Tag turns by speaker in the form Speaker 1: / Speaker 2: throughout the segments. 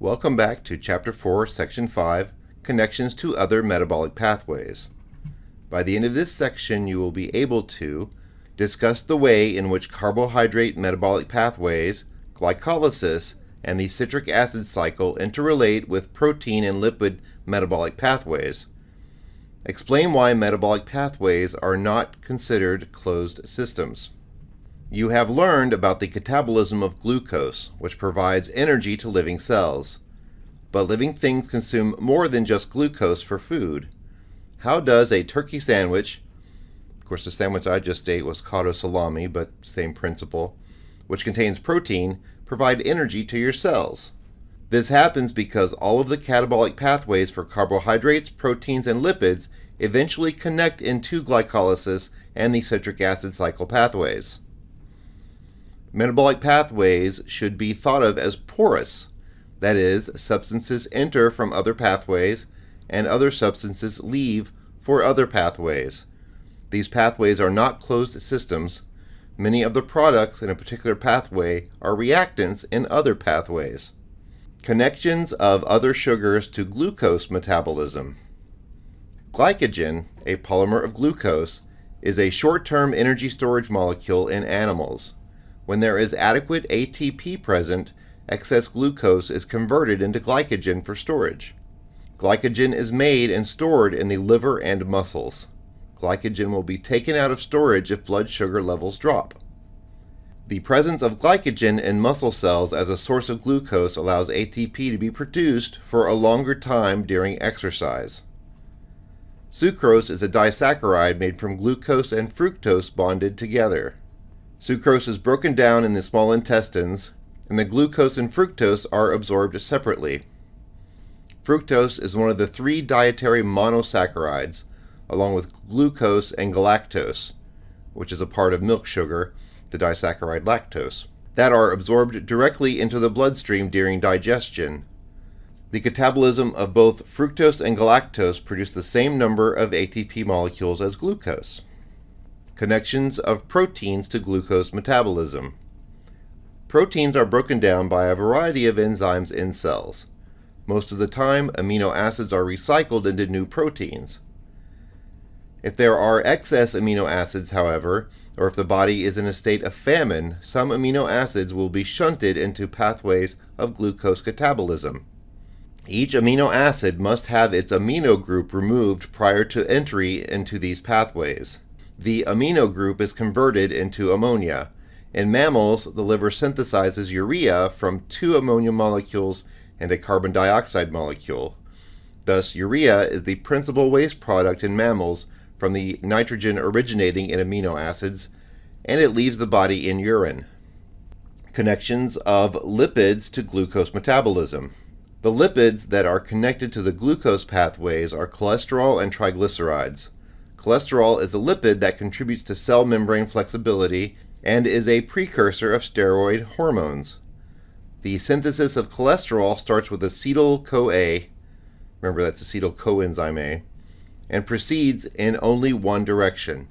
Speaker 1: Welcome back to Chapter 4, Section 5, Connections to Other Metabolic Pathways. By the end of this section, you will be able to discuss the way in which carbohydrate metabolic pathways, glycolysis, and the citric acid cycle interrelate with protein and lipid metabolic pathways. Explain why metabolic pathways are not considered closed systems. You have learned about the catabolism of glucose, which provides energy to living cells. But living things consume more than just glucose for food. How does a turkey sandwich, of course the sandwich I just ate was cotto salami, but same principle, which contains protein, provide energy to your cells? This happens because all of the catabolic pathways for carbohydrates, proteins, and lipids eventually connect into glycolysis and the citric acid cycle pathways. Metabolic pathways should be thought of as porous. That is, substances enter from other pathways and other substances leave for other pathways. These pathways are not closed systems. Many of the products in a particular pathway are reactants in other pathways. Connections of other sugars to glucose metabolism. Glycogen, a polymer of glucose, is a short-term energy storage molecule in animals. When there is adequate ATP present, excess glucose is converted into glycogen for storage. Glycogen is made and stored in the liver and muscles. Glycogen will be taken out of storage if blood sugar levels drop. The presence of glycogen in muscle cells as a source of glucose allows ATP to be produced for a longer time during exercise. Sucrose is a disaccharide made from glucose and fructose bonded together. Sucrose is broken down in the small intestines, and the glucose and fructose are absorbed separately. Fructose is one of the three dietary monosaccharides, along with glucose and galactose, which is a part of milk sugar, the disaccharide lactose, that are absorbed directly into the bloodstream during digestion. The catabolism of both fructose and galactose produce the same number of ATP molecules as glucose. Connections of proteins to glucose metabolism. Proteins are broken down by a variety of enzymes in cells. Most of the time, amino acids are recycled into new proteins. If there are excess amino acids, however, or if the body is in a state of famine, some amino acids will be shunted into pathways of glucose catabolism. Each amino acid must have its amino group removed prior to entry into these pathways. The amino group is converted into ammonia. In mammals, the liver synthesizes urea from two ammonia molecules and a carbon dioxide molecule. Thus, urea is the principal waste product in mammals from the nitrogen originating in amino acids, and it leaves the body in urine. Connections of lipids to glucose metabolism. The lipids that are connected to the glucose pathways are cholesterol and triglycerides. Cholesterol is a lipid that contributes to cell membrane flexibility and is a precursor of steroid hormones. The synthesis of cholesterol starts with acetyl-CoA, remember that's acetyl coenzyme A, and proceeds in only one direction.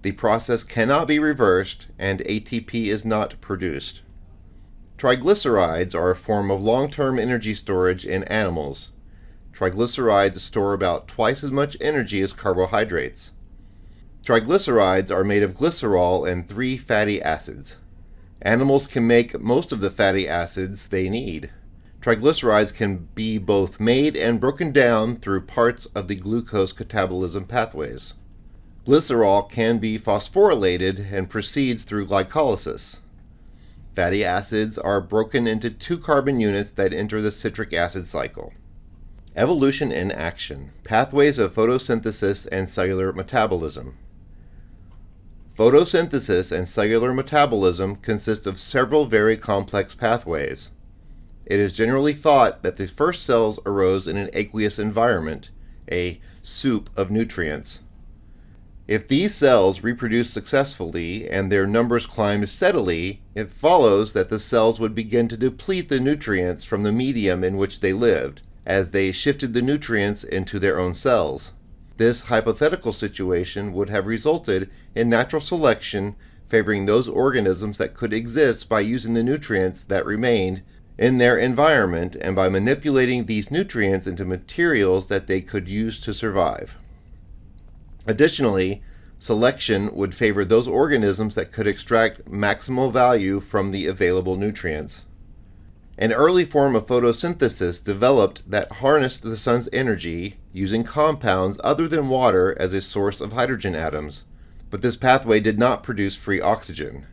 Speaker 1: The process cannot be reversed and ATP is not produced. Triglycerides are a form of long-term energy storage in animals. Triglycerides store about twice as much energy as carbohydrates. Triglycerides are made of glycerol and three fatty acids. Animals can make most of the fatty acids they need. Triglycerides can be both made and broken down through parts of the glucose catabolism pathways. Glycerol can be phosphorylated and proceeds through glycolysis. Fatty acids are broken into two carbon units that enter the citric acid cycle. Evolution in action. Pathways of photosynthesis and cellular metabolism. Photosynthesis and cellular metabolism consist of several very complex pathways. It is generally thought that the first cells arose in an aqueous environment, a soup of nutrients. If these cells reproduce successfully and their numbers climbed steadily, it follows that the cells would begin to deplete the nutrients from the medium in which they lived, as they shifted the nutrients into their own cells. This hypothetical situation would have resulted in natural selection favoring those organisms that could exist by using the nutrients that remained in their environment and by manipulating these nutrients into materials that they could use to survive. Additionally, selection would favor those organisms that could extract maximal value from the available nutrients. An early form of photosynthesis developed that harnessed the sun's energy using compounds other than water as a source of hydrogen atoms, but this pathway did not produce free oxygen.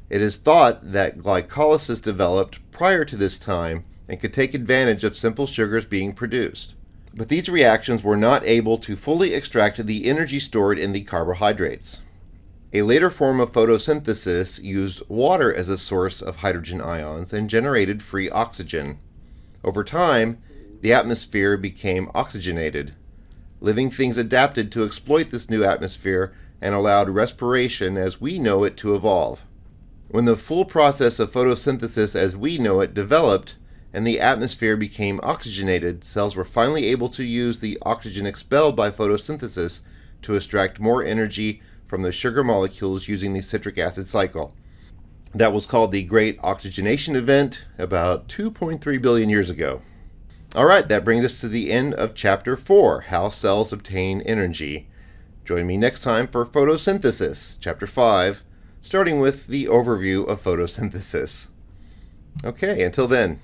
Speaker 1: It is thought that glycolysis developed prior to this time and could take advantage of simple sugars being produced. But these reactions were not able to fully extract the energy stored in the carbohydrates. A later form of photosynthesis used water as a source of hydrogen ions and generated free oxygen. Over time, the atmosphere became oxygenated. Living things adapted to exploit this new atmosphere and allowed respiration as we know it to evolve. When the full process of photosynthesis as we know it developed and the atmosphere became oxygenated, cells were finally able to use the oxygen expelled by photosynthesis to extract more energy from the sugar molecules using the citric acid cycle. That was called the Great Oxygenation Event about 2.3 billion years ago. Alright, that brings us to the end of Chapter 4, How Cells Obtain Energy. Join me next time for Photosynthesis, Chapter 5, starting with the overview of photosynthesis. Okay, until then.